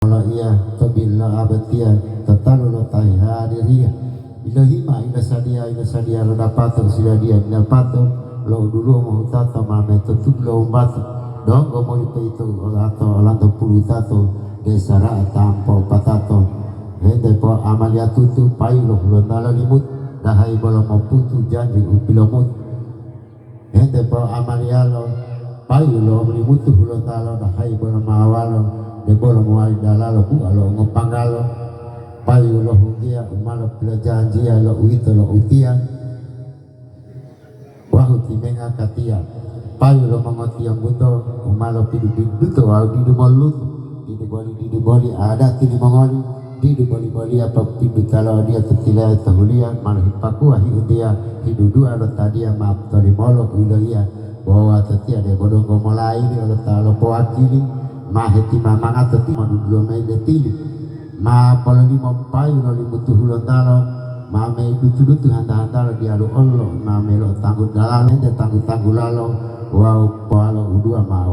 Iya kabila abatia tatalu lo taiha diriya ilahima ila sadia lo dapato sila dia ila pato lo dulu mau tato mame tutup lo bato donggo mau itu atau lanto puluh tato desara tampo patato hende po amalia tutu payu lo hulondala limut dahai bolo mau putu janji upilomut hende po amalia lo payu lo limutu hulondala dahai bolo mawalo de bolo muai dalalo bu alo ngopangalo payu lo hugia umalo pila janjia lo uito lo utia wahu timenga katia payu lo mangotia buto umalo pidu biduto au didu molutu didu boli ada tini mongoli didu boli apa pidu talo dia tetila tahulia malah hipaku ahi udia hidu dua lo tadia maaf tali molo uloia bahwa tetia de bodong gomolai di lo talo poakili maheti mamang atau ti dulu mai detili ma polo ni payu no limutu hulon talo ma me dutu handa dia lo ollo ma me lo tanggu dalane de tanggu lalo wow palo udua ma